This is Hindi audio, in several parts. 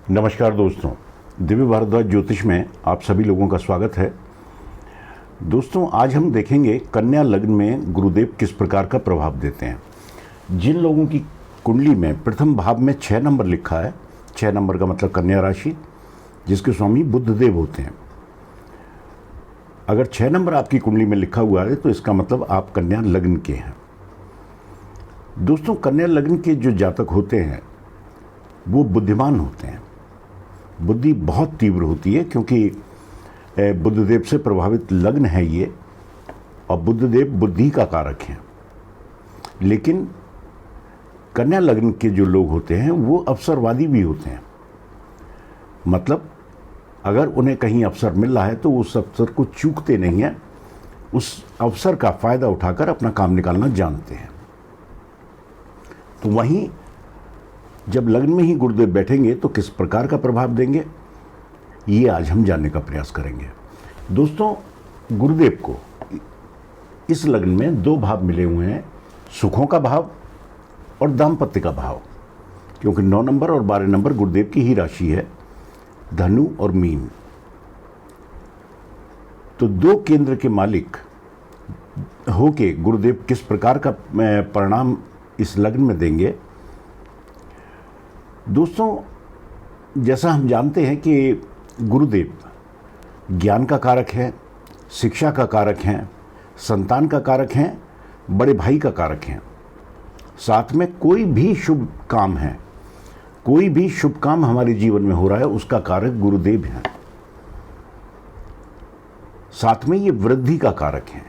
नमस्कार दोस्तों, दिव्य भारद्वाज ज्योतिष में आप सभी लोगों का स्वागत है। दोस्तों, आज हम देखेंगे कन्या लग्न में गुरुदेव किस प्रकार का प्रभाव देते हैं। जिन लोगों की कुंडली में प्रथम भाव में 6 नंबर लिखा है, 6 नंबर का मतलब कन्या राशि, जिसके स्वामी बुधदेव होते हैं। अगर 6 नंबर आपकी कुंडली में लिखा हुआ है तो इसका मतलब आप कन्या लग्न के हैं। दोस्तों, कन्या लग्न के जो जातक होते हैं वो बुद्धिमान होते हैं। बुद्धि बहुत तीव्र होती है क्योंकि बुधदेव से प्रभावित लग्न है ये, और बुधदेव बुद्धि का कारक हैं। लेकिन कन्या लग्न के जो लोग होते हैं वो अवसरवादी भी होते हैं। मतलब अगर उन्हें कहीं अवसर मिल रहा है तो उस अवसर को चूकते नहीं हैं, उस अवसर का फ़ायदा उठाकर अपना काम निकालना जानते हैं। तो वहीं जब लग्न में ही गुरुदेव बैठेंगे तो किस प्रकार का प्रभाव देंगे, ये आज हम जानने का प्रयास करेंगे। दोस्तों, गुरुदेव को इस लग्न में 2 भाव मिले हुए हैं, सुखों का भाव और दाम्पत्य का भाव, क्योंकि 9 नंबर और 12 नंबर गुरुदेव की ही राशि है, धनु और मीन। तो 2 केंद्र के मालिक होके गुरुदेव किस प्रकार का परिणाम इस लग्न में देंगे। दोस्तों, जैसा हम जानते हैं कि गुरुदेव ज्ञान का कारक है, शिक्षा का कारक हैं, संतान का कारक हैं, बड़े भाई का कारक हैं। साथ में कोई भी शुभ काम है, कोई भी शुभ काम हमारे जीवन में हो रहा है, उसका कारक गुरुदेव हैं। साथ में ये वृद्धि का कारक है,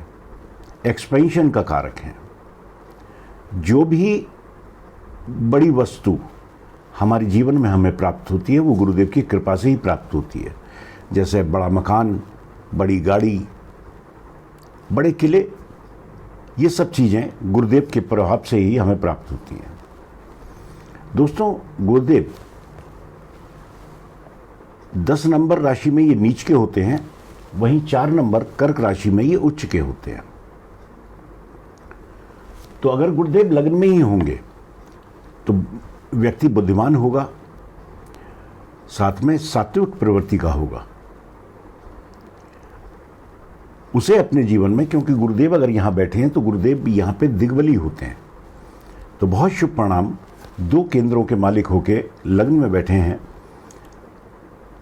एक्सपेंशन का कारक है। जो भी बड़ी वस्तु हमारे जीवन में हमें प्राप्त होती है वो गुरुदेव की कृपा से ही प्राप्त होती है। जैसे बड़ा मकान, बड़ी गाड़ी, बड़े किले, ये सब चीज़ें गुरुदेव के प्रभाव से ही हमें प्राप्त होती हैं। दोस्तों, गुरुदेव 10 नंबर राशि में ये नीच के होते हैं, वहीं 4 नंबर कर्क राशि में ये उच्च के होते हैं। तो अगर गुरुदेव लग्न में ही होंगे तो व्यक्ति बुद्धिमान होगा, साथ में सात्विक प्रवृत्ति का होगा। उसे अपने जीवन में, क्योंकि गुरुदेव अगर यहाँ बैठे हैं तो गुरुदेव भी यहाँ पे दिग्बली होते हैं, तो बहुत शुभ परिणाम। 2 केंद्रों के मालिक होके लग्न में बैठे हैं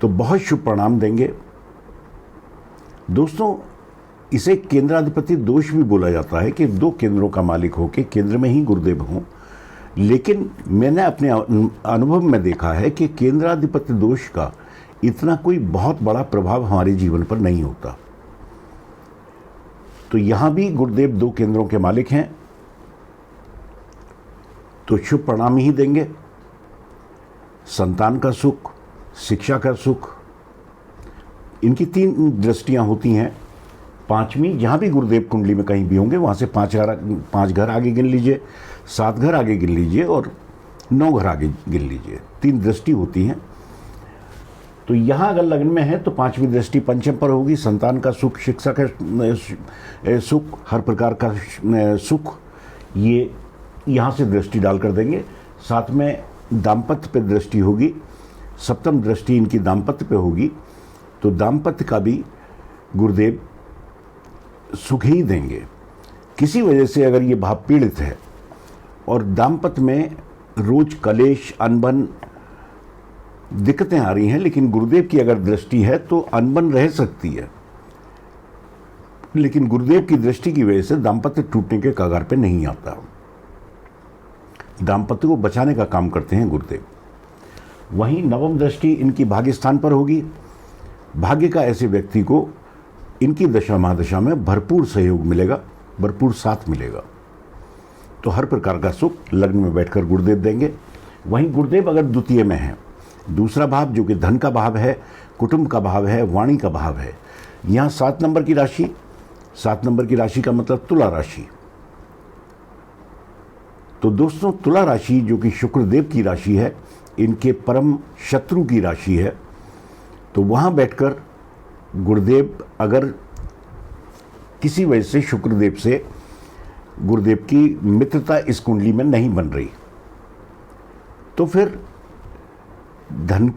तो बहुत शुभ परिणाम देंगे। दोस्तों, इसे केंद्राधिपति दोष भी बोला जाता है कि 2 केंद्रों का मालिक होके केंद्र में ही गुरुदेव हों। लेकिन मैंने अपने अनुभव में देखा है कि केंद्राधिपति दोष का इतना कोई बहुत बड़ा प्रभाव हमारे जीवन पर नहीं होता। तो यहाँ भी गुरुदेव 2 केंद्रों के मालिक हैं तो शुभ परिणाम ही देंगे। संतान का सुख, शिक्षा का सुख, इनकी 3 दृष्टियाँ होती हैं। 5वीं, जहाँ भी गुरुदेव कुंडली में कहीं भी होंगे वहाँ से 5 घर आगे गिन लीजिए, 7 घर आगे गिन लीजिए और 9 घर आगे गिन लीजिए। 3 दृष्टि होती हैं। तो यहाँ अगर लग्न में है तो 5वीं दृष्टि पंचम पर होगी। संतान का सुख, शिक्षा का सुख, हर प्रकार का सुख, ये यहाँ से दृष्टि डाल कर देंगे। साथ में दाम्पत्य पे दृष्टि होगी, 7वीं दृष्टि इनकी दाम्पत्य पे होगी। तो दाम्पत्य का भी गुरुदेव सुख ही देंगे। किसी वजह से अगर ये भाव पीड़ित है और दाम्पत्य में रोज कलेश, अनबन, दिक्कतें आ रही हैं, लेकिन गुरुदेव की अगर दृष्टि है तो अनबन रह सकती है, लेकिन गुरुदेव की दृष्टि की वजह से दाम्पत्य टूटने के कगार पे नहीं आता। दाम्पत्य को बचाने का काम करते हैं गुरुदेव। वहीं 9वीं दृष्टि इनकी भाग्य स्थान पर होगी। भाग्य का ऐसे व्यक्ति को इनकी दशा महादशा में भरपूर सहयोग मिलेगा, भरपूर साथ मिलेगा। तो हर प्रकार का सुख लग्न में बैठकर गुरुदेव देंगे। वहीं गुरुदेव अगर द्वितीय में है, दूसरा भाव जो कि धन का भाव है, कुटुंब का भाव है, वाणी का भाव है, यहाँ 7 नंबर की राशि, 7 नंबर की राशि का मतलब तुला राशि। तो दोस्तों, तुला राशि जो कि शुक्रदेव की राशि है, इनके परम शत्रु की राशि है। तो वहाँ बैठकर गुरुदेव अगर किसी वजह से शुक्रदेव से गुरुदेव की मित्रता इस कुंडली में नहीं बन रही, तो फिर धन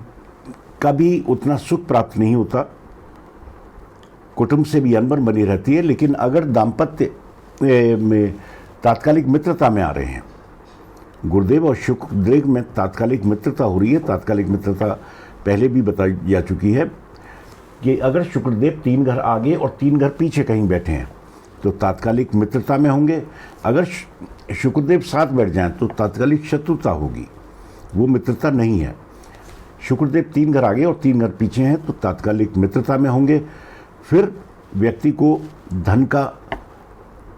का भी उतना सुख प्राप्त नहीं होता, कुटुंब से भी अनबन बनी रहती है। लेकिन अगर दाम्पत्य में तात्कालिक मित्रता में आ रहे हैं, गुरुदेव और शुक्रदेव में तात्कालिक मित्रता हो रही है। तात्कालिक मित्रता पहले भी बताई जा चुकी है कि अगर शुक्रदेव 3 घर आगे और 3 घर पीछे कहीं बैठे हैं तो तात्कालिक मित्रता में होंगे। अगर शुक्रदेव साथ बैठ जाएं तो तात्कालिक शत्रुता होगी, वो मित्रता नहीं है। शुक्रदेव 3 घर आगे और 3 घर पीछे हैं तो तात्कालिक मित्रता में होंगे। फिर व्यक्ति को धन का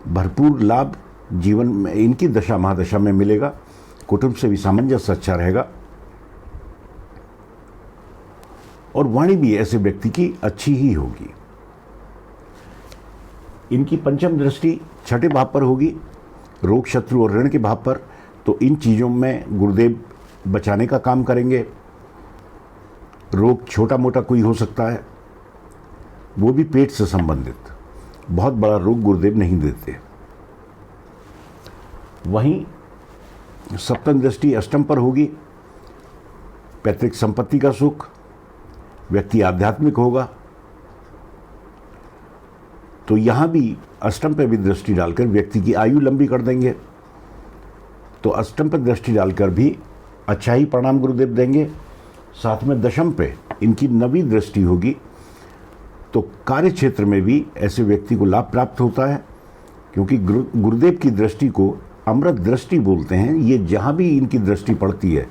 भरपूर लाभ जीवन में इनकी दशा महादशा में मिलेगा। कुटुंब से भी सामंजस्य अच्छा रहेगा और वाणी भी ऐसे व्यक्ति की अच्छी ही होगी। इनकी पंचम दृष्टि 6ठे भाव पर होगी, रोग शत्रु और ऋण के भाव पर। तो इन चीज़ों में गुरुदेव बचाने का काम करेंगे। रोग छोटा मोटा कोई हो सकता है, वो भी पेट से संबंधित, बहुत बड़ा रोग गुरुदेव नहीं देते। वहीं सप्तम दृष्टि अष्टम पर होगी, पैतृक संपत्ति का सुख, व्यक्ति आध्यात्मिक होगा। तो यहां भी अष्टम पर भी दृष्टि डालकर व्यक्ति की आयु लंबी कर देंगे। तो अष्टम पर दृष्टि डालकर भी अच्छा ही परिणाम गुरुदेव देंगे। साथ में दशम पे इनकी 9वीं दृष्टि होगी, तो कार्य क्षेत्र में भी ऐसे व्यक्ति को लाभ प्राप्त होता है, क्योंकि गुरुदेव की दृष्टि को अमृत दृष्टि बोलते हैं। ये जहाँ भी इनकी दृष्टि पड़ती है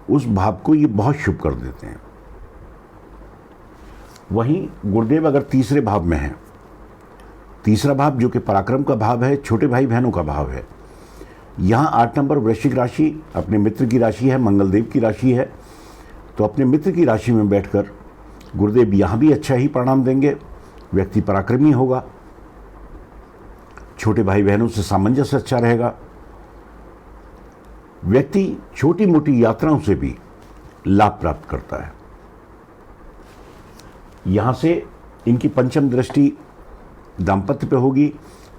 उस भाव को ये बहुत शुभ कर देते हैं। वहीं गुरुदेव अगर तीसरे भाव में हैं, तीसरा भाव जो कि पराक्रम का भाव है, छोटे भाई बहनों का भाव है, यहाँ 8 नंबर वृश्चिक राशि अपने मित्र की राशि है, मंगलदेव की राशि है। तो अपने मित्र की राशि में बैठकर गुरुदेव यहाँ भी अच्छा ही परिणाम देंगे। व्यक्ति पराक्रमी होगा, छोटे भाई बहनों से सामंजस्य अच्छा रहेगा। व्यक्ति छोटी मोटी यात्राओं से भी लाभ प्राप्त करता है। यहां से इनकी पंचम दृष्टि दाम्पत्य पे होगी,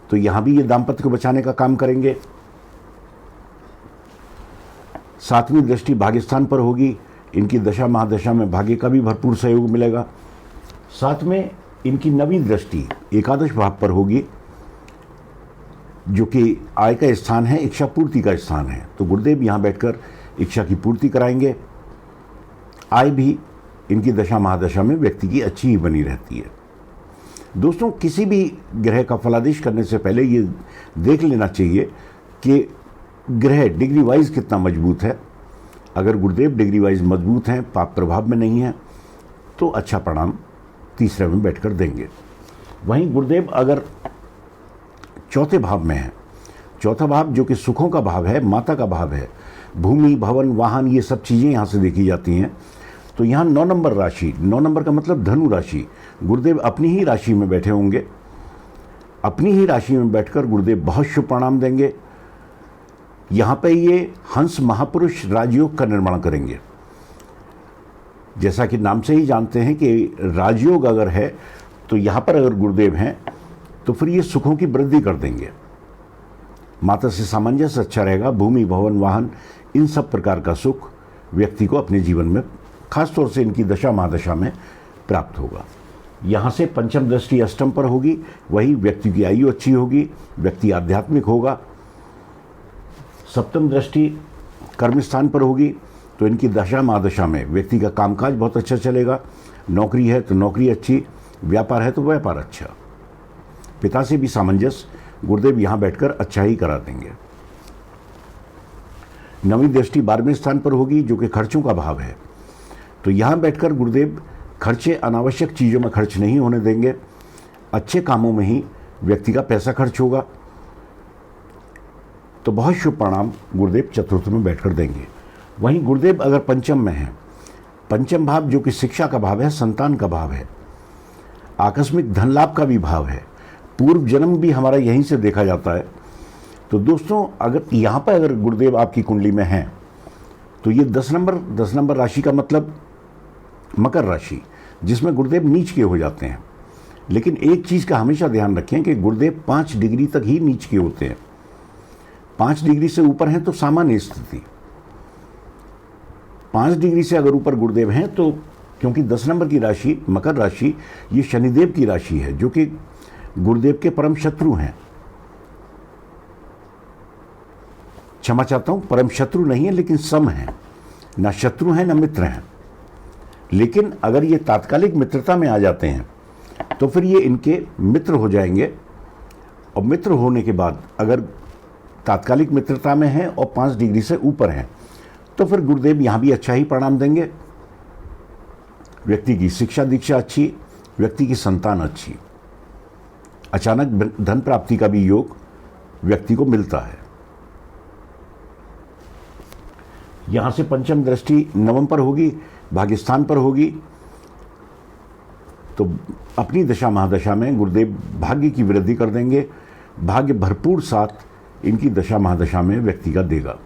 तो यहां भी ये दाम्पत्य को बचाने का काम करेंगे। 7वीं दृष्टि भाग्यस्थान पर होगी, इनकी दशा महादशा में भाग्य का भी भरपूर सहयोग मिलेगा। साथ में इनकी 9वीं दृष्टि एकादश भाव पर होगी, जो कि आय का स्थान है, इच्छा पूर्ति का स्थान है। तो गुरुदेव यहाँ बैठकर इच्छा की पूर्ति कराएंगे। आय भी इनकी दशा महादशा में व्यक्ति की अच्छी ही बनी रहती है। दोस्तों, किसी भी ग्रह का फलादेश करने से पहले ये देख लेना चाहिए कि ग्रह डिग्री वाइज कितना मजबूत है। अगर गुरुदेव डिग्री वाइज मजबूत हैं, पाप प्रभाव में नहीं है, तो अच्छा परिणाम तीसरे में बैठकर देंगे। वहीं गुरुदेव अगर चौथे भाव में है, चौथा भाव जो कि सुखों का भाव है, माता का भाव है, भूमि भवन वाहन ये सब चीज़ें यहाँ से देखी जाती हैं। तो यहाँ 9 नंबर राशि, 9 नंबर का मतलब धनु राशि, गुरुदेव अपनी ही राशि में बैठे होंगे। अपनी ही राशि में बैठकर गुरुदेव बहुत शुभ परिणाम देंगे। यहाँ पे ये हंस महापुरुष राजयोग का निर्माण करेंगे। जैसा कि नाम से ही जानते हैं कि राजयोग अगर है तो यहाँ पर अगर गुरुदेव हैं तो फिर ये सुखों की वृद्धि कर देंगे। माता से सामंजस्य अच्छा रहेगा। भूमि भवन वाहन इन सब प्रकार का सुख व्यक्ति को अपने जीवन में खासतौर से इनकी दशा महादशा में प्राप्त होगा। यहाँ से पंचम दृष्टि अष्टम पर होगी, वही व्यक्ति की आयु अच्छी होगी, व्यक्ति आध्यात्मिक होगा। सप्तम दृष्टि कर्म स्थान पर होगी, तो इनकी दशा महादशा में व्यक्ति का कामकाज बहुत अच्छा चलेगा। नौकरी है तो नौकरी अच्छी, व्यापार है तो व्यापार अच्छा। पिता से भी सामंजस्य गुरुदेव यहाँ बैठकर अच्छा ही करा देंगे। 9वीं दृष्टि 12वें स्थान पर होगी, जो कि खर्चों का भाव है। तो यहाँ बैठकर गुरुदेव खर्चे अनावश्यक चीज़ों में खर्च नहीं होने देंगे। अच्छे कामों में ही व्यक्ति का पैसा खर्च होगा। तो बहुत शुभ परिणाम गुरुदेव चतुर्थ में बैठकर देंगे। वहीं गुरुदेव अगर पंचम में हैं, पंचम भाव जो कि शिक्षा का भाव है, संतान का भाव है, आकस्मिक धन लाभ का भी भाव है, पूर्व जन्म भी हमारा यहीं से देखा जाता है। तो दोस्तों, अगर यहाँ पर अगर गुरुदेव आपकी कुंडली में हैं तो ये 10 नंबर राशि का मतलब मकर राशि, जिसमें गुरुदेव नीच के हो जाते हैं। लेकिन एक चीज़ का हमेशा ध्यान रखें कि गुरुदेव 5 डिग्री तक ही नीच के होते हैं। 5 डिग्री से ऊपर हैं तो सामान्य स्थिति, 5 डिग्री से अगर ऊपर गुरुदेव हैं तो क्योंकि 10 नंबर की राशि मकर राशि ये शनिदेव की राशि है, जो कि गुरुदेव के परम शत्रु हैं। क्षमा चाहता हूं, परम शत्रु नहीं है लेकिन सम है, ना शत्रु हैं ना मित्र हैं। लेकिन अगर ये तात्कालिक मित्रता में आ जाते हैं तो फिर ये इनके मित्र हो जाएंगे, और मित्र होने के बाद अगर तात्कालिक मित्रता में हैं और 5 डिग्री से ऊपर हैं तो फिर गुरुदेव यहाँ भी अच्छा ही परिणाम देंगे। व्यक्ति की शिक्षा दीक्षा अच्छी, व्यक्ति की संतान अच्छी, अचानक धन प्राप्ति का भी योग व्यक्ति को मिलता है। यहां से पंचम दृष्टि नवम पर होगी, भाग्यस्थान पर होगी, तो अपनी दशा महादशा में गुरुदेव भाग्य की वृद्धि कर देंगे। भाग्य भरपूर साथ इनकी दशा महादशा में व्यक्ति का देगा।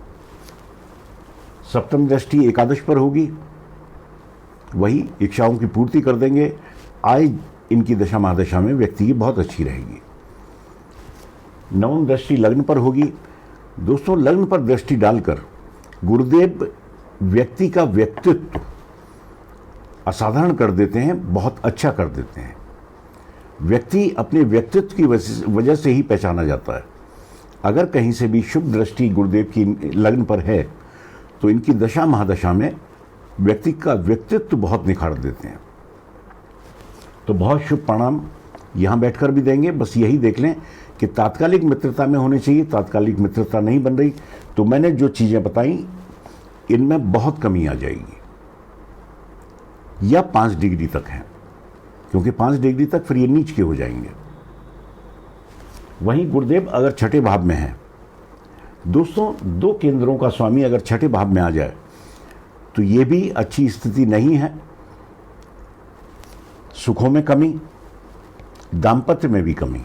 सप्तम दृष्टि एकादश पर होगी, वही इच्छाओं की पूर्ति कर देंगे। आय इनकी दशा महादशा में व्यक्ति की बहुत अच्छी रहेगी। नवम दृष्टि लग्न पर होगी। दोस्तों, लग्न पर दृष्टि डालकर गुरुदेव व्यक्ति का व्यक्तित्व असाधारण कर देते हैं, बहुत अच्छा कर देते हैं। व्यक्ति अपने व्यक्तित्व की वजह से ही पहचाना जाता है। अगर कहीं से भी शुभ दृष्टि गुरुदेव की लग्न पर है तो इनकी दशा महादशा में व्यक्ति का व्यक्तित्व बहुत निखार देते हैं। तो बहुत शुभ परिणाम यहाँ बैठकर भी देंगे। बस यही देख लें कि तात्कालिक मित्रता में होनी चाहिए, तात्कालिक मित्रता नहीं बन रही तो मैंने जो चीज़ें बताई इनमें बहुत कमी आ जाएगी, या 5 डिग्री तक है, क्योंकि 5 डिग्री तक फिर ये नीच के हो जाएंगे। वहीं गुरुदेव अगर छठे भाव में है, दोस्तों 2 केंद्रों का स्वामी अगर छठे भाव में आ जाए तो ये भी अच्छी स्थिति नहीं है। सुखों में कमी, दाम्पत्य में भी कमी,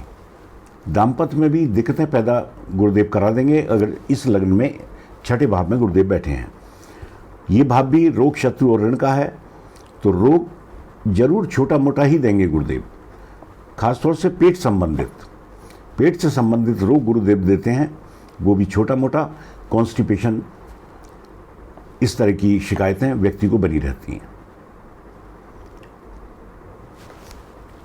दाम्पत्य में भी दिक्कतें पैदा गुरुदेव करा देंगे अगर इस लग्न में छठे भाव में गुरुदेव बैठे हैं। ये भाव भी रोग शत्रु और ऋण का है, तो रोग जरूर छोटा मोटा ही देंगे गुरुदेव, खासतौर से पेट से संबंधित रोग गुरुदेव देते हैं, वो भी छोटा मोटा। कॉन्स्टिपेशन, इस तरह की शिकायतें व्यक्ति को बनी रहती हैं।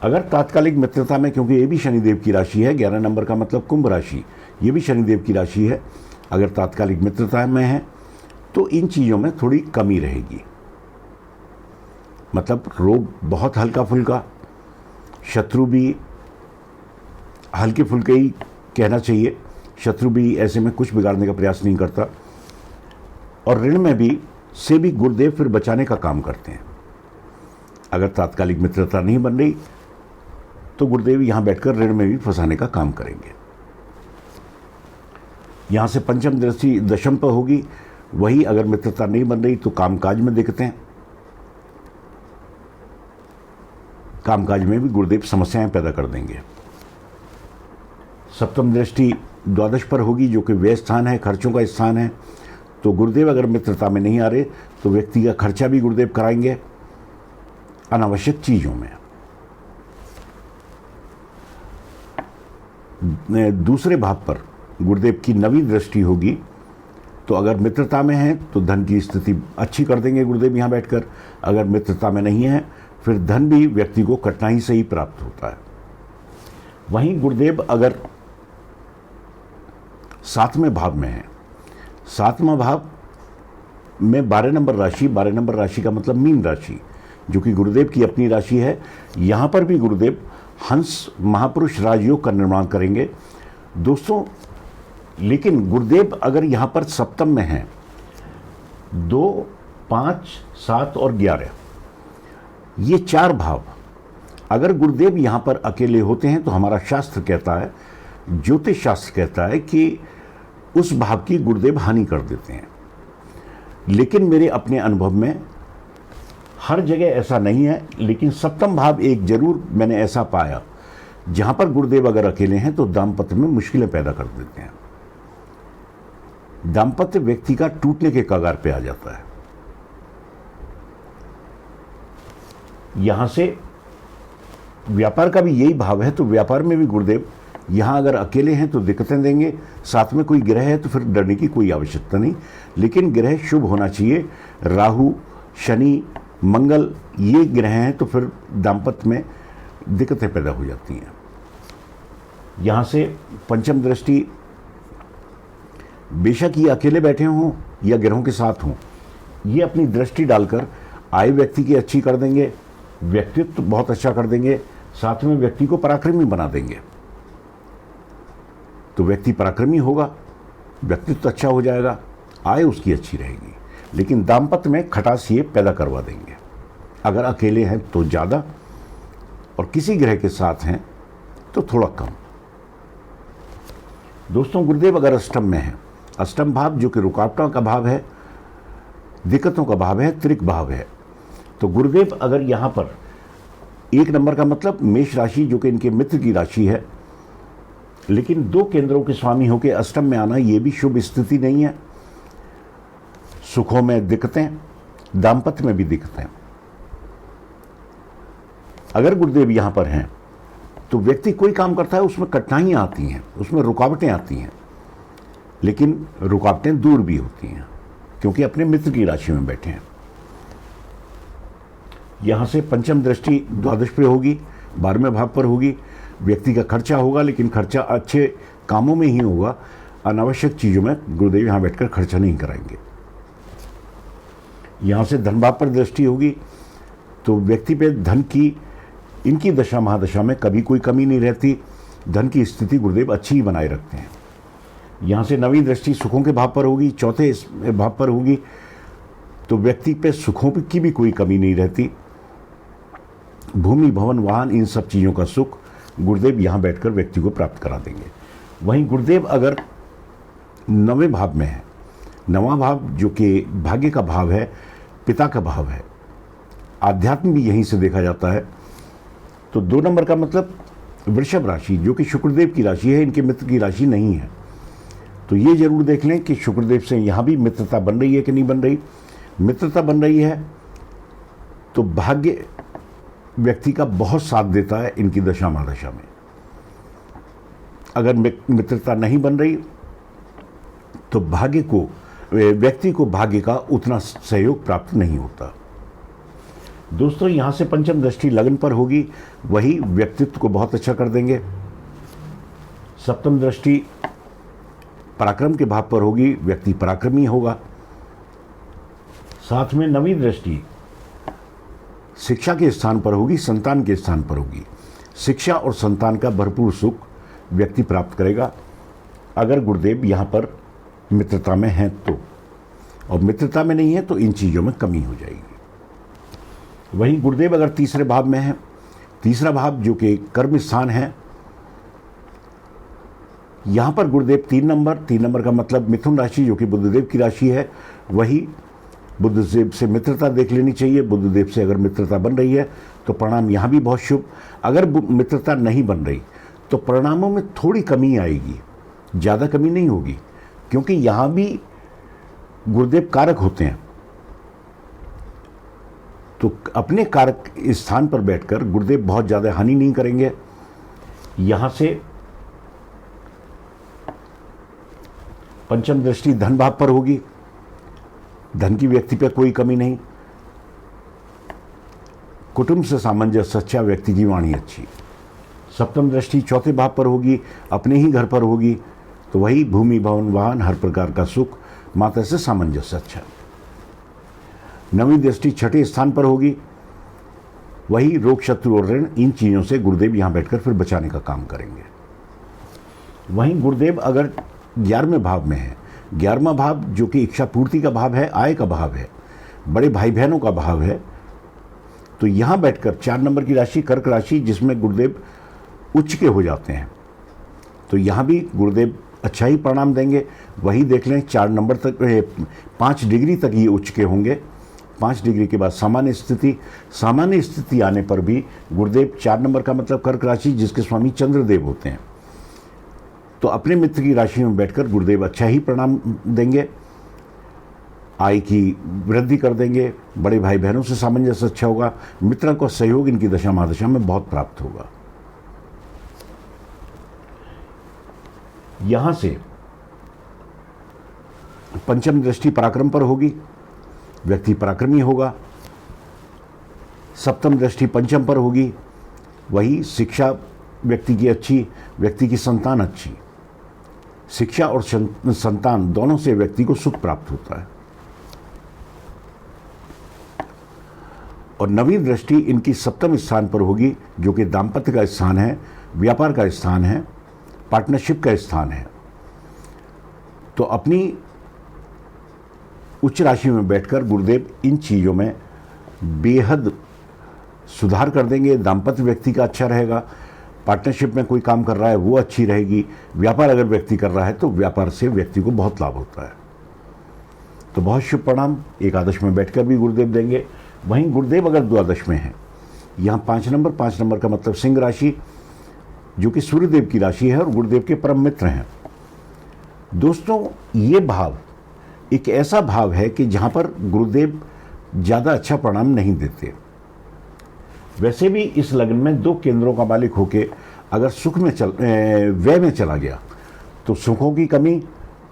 अगर तात्कालिक मित्रता में, क्योंकि ये भी शनिदेव की राशि है, 11 नंबर का मतलब कुंभ राशि, ये भी शनिदेव की राशि है, अगर तात्कालिक मित्रता में है तो इन चीज़ों में थोड़ी कमी रहेगी। मतलब रोग बहुत हल्का फुल्का, शत्रु भी हल्के फुल्के ही कहना चाहिए, शत्रु भी ऐसे में कुछ बिगाड़ने का प्रयास नहीं करता। और ऋण में भी से भी गुरुदेव फिर बचाने का काम करते हैं। अगर तात्कालिक मित्रता नहीं बन रही तो गुरुदेव यहां बैठकर ऋण में भी फंसाने का काम करेंगे। यहां से पंचम दृष्टि दशम पर होगी, वही अगर मित्रता नहीं बन रही तो कामकाज में दिक्कतें, कामकाज में भी गुरुदेव समस्याएं पैदा कर देंगे। सप्तम दृष्टि द्वादश पर होगी, जो कि व्यय स्थान है, खर्चों का स्थान है, तो गुरुदेव अगर मित्रता में नहीं आ रहे तो व्यक्ति का खर्चा भी गुरुदेव कराएंगे अनावश्यक चीजों में। दूसरे भाव पर गुरुदेव की 9वीं दृष्टि होगी, तो अगर मित्रता में है तो धन की स्थिति अच्छी कर देंगे गुरुदेव यहाँ बैठकर। अगर मित्रता में नहीं है फिर धन भी व्यक्ति को कठिनाई से ही प्राप्त होता है। वहीं गुरुदेव अगर 7वें भाव में है, 7वां भाव में 12 नंबर राशि, 12 नंबर राशि का मतलब मीन राशि, जो कि गुरुदेव की अपनी राशि है, यहाँ पर भी गुरुदेव हंस महापुरुष राजयोग का निर्माण करेंगे। दोस्तों, लेकिन गुरुदेव अगर यहाँ पर सप्तम में हैं, 2, 5, 7 और 11, ये 4 भाव अगर गुरुदेव यहाँ पर अकेले होते हैं तो हमारा शास्त्र कहता है, ज्योतिष शास्त्र कहता है कि उस भाव की गुरुदेव हानि कर देते हैं। लेकिन मेरे अपने अनुभव में हर जगह ऐसा नहीं है, लेकिन सप्तम भाव एक जरूर मैंने ऐसा पाया जहां पर गुरुदेव अगर अकेले हैं तो दाम्पत्य में मुश्किलें पैदा कर देते हैं। दाम्पत्य व्यक्ति का टूटने के कगार पे आ जाता है। यहां से व्यापार का भी यही भाव है, तो व्यापार में भी गुरुदेव यहां अगर अकेले हैं तो दिक्कतें देंगे। साथ में कोई ग्रह है तो फिर डरने की कोई आवश्यकता नहीं, लेकिन ग्रह शुभ होना चाहिए। राहु, शनि मंगल ये ग्रह हैं तो फिर दाम्पत्य में दिक्कतें पैदा हो जाती हैं। यहाँ से पंचम दृष्टि बेशक ये अकेले बैठे हों या ग्रहों के साथ हों, ये अपनी दृष्टि डालकर आय व्यक्ति की अच्छी कर देंगे, व्यक्तित्व बहुत अच्छा कर देंगे, साथ में व्यक्ति को पराक्रमी बना देंगे। तो व्यक्ति पराक्रमी होगा, व्यक्तित्व अच्छा हो जाएगा, आय उसकी अच्छी रहेगी, लेकिन दाम्पत्य में खटास ये पैदा करवा देंगे। अगर अकेले हैं तो ज़्यादा और किसी ग्रह के साथ हैं तो थोड़ा कम। दोस्तों, गुरुदेव अगर अष्टम में है, अष्टम भाव जो कि रुकावटों का भाव है, दिक्कतों का भाव है, त्रिक भाव है, तो गुरुदेव अगर यहाँ पर 1 नंबर का मतलब मेष राशि जो कि इनके मित्र की राशि है, लेकिन 2 केंद्रों के स्वामी होकर अष्टम में आना ये भी शुभ स्थिति नहीं है। सुखों में दिक्कतें, दाम्पत्य में भी दिक्कतें। अगर गुरुदेव यहाँ पर हैं तो व्यक्ति कोई काम करता है उसमें कठिनाइयाँ आती हैं, उसमें रुकावटें आती हैं, लेकिन रुकावटें दूर भी होती हैं क्योंकि अपने मित्र की राशि में बैठे हैं। यहाँ से पंचम दृष्टि द्वादश पे होगी, 12वें भाव पर होगी। व्यक्ति का खर्चा होगा, लेकिन खर्चा अच्छे कामों में ही होगा, अनावश्यक चीज़ों में गुरुदेव यहाँ बैठकर खर्चा नहीं कराएंगे। यहाँ से धन भाव पर दृष्टि होगी तो व्यक्ति पे धन की, इनकी दशा महादशा में कभी कोई कमी नहीं रहती, धन की स्थिति गुरुदेव अच्छी ही बनाए रखते हैं। यहाँ से 9वीं दृष्टि सुखों के भाव पर होगी, 4थे भाव पर होगी, तो व्यक्ति पे सुखों की भी कोई कमी नहीं रहती। भूमि, भवन, वाहन, इन सब चीज़ों का सुख गुरुदेव यहाँ बैठकर व्यक्ति को प्राप्त करा देंगे। वहीं गुरुदेव अगर 9वें भाव में है, 9वां भाव जो कि भाग्य का भाव है, पिता का भाव है, आध्यात्म भी यहीं से देखा जाता है, तो 2 नंबर का मतलब वृषभ राशि जो कि शुक्रदेव की राशि है, इनके मित्र की राशि नहीं है। तो ये जरूर देख लें कि शुक्रदेव से यहाँ भी मित्रता बन रही है कि नहीं बन रही। मित्रता बन रही है तो भाग्य व्यक्ति का बहुत साथ देता है इनकी दशा महादशा में। अगर मित्रता नहीं बन रही तो व्यक्ति को भाग्य का उतना सहयोग प्राप्त नहीं होता। दोस्तों, यहाँ से पंचम दृष्टि लग्न पर होगी, वही व्यक्तित्व को बहुत अच्छा कर देंगे। सप्तम दृष्टि पराक्रम के भाव पर होगी, व्यक्ति पराक्रमी होगा। साथ में 9वीं दृष्टि शिक्षा के स्थान पर होगी, संतान के स्थान पर होगी। शिक्षा और संतान का भरपूर सुख व्यक्ति प्राप्त करेगा अगर गुरुदेव यहाँ पर मित्रता में हैं तो, और मित्रता में नहीं है तो इन चीज़ों में कमी हो जाएगी। वहीं गुरुदेव अगर 3रे भाव में है, 3रा भाव जो कि कर्म स्थान है, यहाँ पर गुरुदेव 3 नंबर का मतलब मिथुन राशि जो कि बुधदेव की राशि है, वही बुधदेव से मित्रता देख लेनी चाहिए। बुधदेव से अगर मित्रता बन रही है तो परिणाम यहाँ भी बहुत शुभ। अगर मित्रता नहीं बन रही तो परिणामों में थोड़ी कमी आएगी, ज़्यादा कमी नहीं होगी, क्योंकि यहाँ भी गुरुदेव कारक होते हैं। तो अपने कारक स्थान पर बैठकर गुरुदेव बहुत ज़्यादा हानि नहीं करेंगे। यहाँ से पंचम दृष्टि धन भाव पर होगी, धन की व्यक्ति पर कोई कमी नहीं। कुटुंब से सामंजस्य अच्छा, व्यक्ति की वाणी अच्छी। सप्तम दृष्टि 4थे भाव पर होगी, अपने ही घर पर होगी, तो वही भूमि, भवन, वाहन, हर प्रकार का सुख, माता से सामंजस्य अच्छा। 9वीं दृष्टि 6ठे स्थान पर होगी, वही रोग, शत्रु और ऋण, इन चीज़ों से गुरुदेव यहाँ बैठकर फिर बचाने का काम करेंगे। वहीं गुरुदेव अगर 11वें भाव में है, 11वां भाव जो कि इच्छा पूर्ति का भाव है, आय का भाव है, बड़े भाई बहनों का भाव है, तो यहाँ बैठकर 4 नंबर की राशि कर्क राशि जिसमें गुरुदेव उच्च के हो जाते हैं, तो यहाँ भी गुरुदेव अच्छा ही परिणाम देंगे। वही देख लें 4 नंबर तक, 5 डिग्री तक ये उच्च के होंगे। 5 डिग्री के बाद सामान्य स्थिति आने पर भी गुरुदेव 4 नंबर का मतलब कर्क राशि जिसके स्वामी चंद्रदेव होते हैं, तो अपने मित्र की राशि में बैठकर गुरुदेव अच्छा ही परिणाम देंगे, आय की वृद्धि कर देंगे, बड़े भाई बहनों से सामंजस्य अच्छा होगा, मित्रों का सहयोग इनकी दशा महादशा में बहुत प्राप्त होगा। यहां से पंचम दृष्टि पराक्रम पर होगी, व्यक्ति पराक्रमी होगा, सप्तम दृष्टि पंचम पर होगी, वही शिक्षा व्यक्ति की अच्छी, व्यक्ति की संतान अच्छी। शिक्षा और संतान दोनों से व्यक्ति को सुख प्राप्त होता है। और नवीं दृष्टि इनकी सप्तम स्थान पर होगी, जो कि दाम्पत्य का स्थान है, व्यापार का स्थान है, पार्टनरशिप का स्थान है। तो अपनी उच्च राशि में बैठकर गुरुदेव इन चीज़ों में बेहद सुधार कर देंगे। दाम्पत्य व्यक्ति का अच्छा रहेगा, पार्टनरशिप में कोई काम कर रहा है वो अच्छी रहेगी, व्यापार अगर व्यक्ति कर रहा है तो व्यापार से व्यक्ति को बहुत लाभ होता है। तो बहुत शुभ परिणाम एकादश में बैठकर भी गुरुदेव देंगे। वहीं गुरुदेव अगर द्वादश में है, यहाँ 5 नंबर का मतलब सिंह राशि, जो कि सूर्यदेव की राशि है और गुरुदेव के परम मित्र हैं। दोस्तों, ये भाव एक ऐसा भाव है कि जहाँ पर गुरुदेव ज़्यादा अच्छा परिणाम नहीं देते। वैसे भी इस लग्न में 2 केंद्रों का मालिक होके अगर सुख में व्यय में चला गया तो सुखों की कमी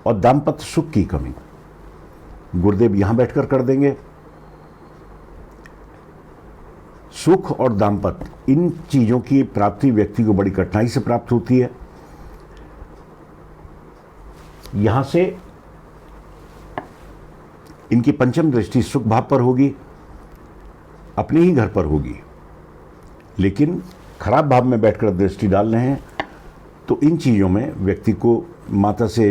और दाम्पत्य सुख की कमी गुरुदेव यहां बैठकर कर देंगे। सुख और दाम्पत्य इन चीजों की प्राप्ति व्यक्ति को बड़ी कठिनाई से प्राप्त होती है। यहां से इनकी पंचम दृष्टि सुख भाव पर होगी, अपने ही घर पर होगी, लेकिन खराब भाव में बैठकर दृष्टि डाल रहे हैं तो इन चीज़ों में व्यक्ति को माता से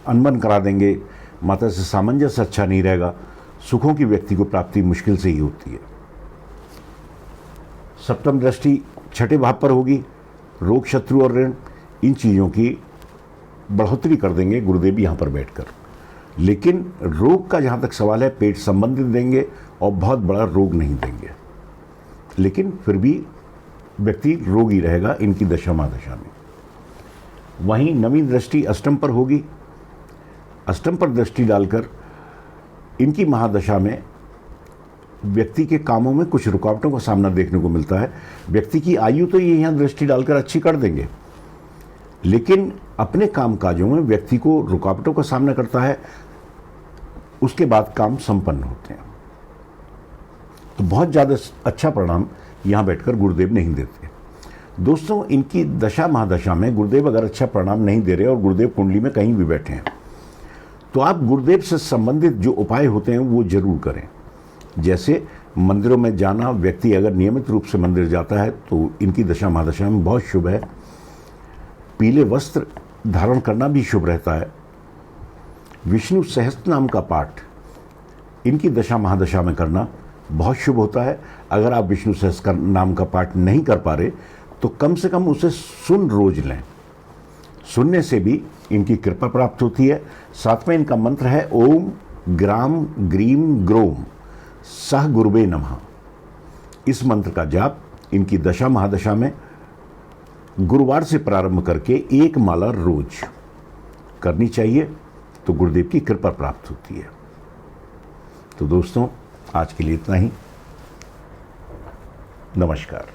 अनबन करा देंगे, माता से सामंजस्य अच्छा नहीं रहेगा, सुखों की व्यक्ति को प्राप्ति मुश्किल से ही होती है। सप्तम दृष्टि छठे भाव पर होगी, रोग शत्रु और ऋण इन चीज़ों की बढ़ोतरी कर देंगे गुरुदेव यहाँ पर बैठकर। लेकिन रोग का जहाँ तक सवाल है, पेट संबंधित देंगे और बहुत बड़ा रोग नहीं देंगे, लेकिन फिर भी व्यक्ति रोगी रहेगा इनकी दशा महादशा में। वहीं नवीं दृष्टि अष्टम पर होगी। अष्टम पर दृष्टि डालकर इनकी महादशा में व्यक्ति के कामों में कुछ रुकावटों का सामना देखने को मिलता है। व्यक्ति की आयु तो ये यहाँ दृष्टि डालकर अच्छी कर देंगे, लेकिन अपने काम काजों में व्यक्ति को रुकावटों का सामना करता है, उसके बाद काम संपन्न होते हैं। तो बहुत ज़्यादा अच्छा परिणाम यहाँ बैठकर गुरुदेव नहीं देते। दोस्तों, इनकी दशा महादशा में गुरुदेव अगर अच्छा परिणाम नहीं दे रहे और गुरुदेव कुंडली में कहीं भी बैठे हैं तो आप गुरुदेव से संबंधित जो उपाय होते हैं वो जरूर करें। जैसे मंदिरों में जाना, व्यक्ति अगर नियमित रूप से मंदिर जाता है तो इनकी दशा महादशा में बहुत शुभ है। पीले वस्त्र धारण करना भी शुभ रहता है। विष्णु सहस्त्र नाम का पाठ इनकी दशा महादशा में करना बहुत शुभ होता है। अगर आप विष्णु सहस्त्र नाम का पाठ नहीं कर पा रहे तो कम से कम उसे सुन रोज लें, सुनने से भी इनकी कृपा प्राप्त होती है। साथ में इनका मंत्र है ओम ग्राम ग्रीम ग्रोम सह गुरुवे नमः। इस मंत्र का जाप इनकी दशा महादशा में गुरुवार से प्रारंभ करके 1 माला रोज करनी चाहिए, तो गुरुदेव की कृपा प्राप्त होती है। तो दोस्तों, आज के लिए इतना ही। नमस्कार।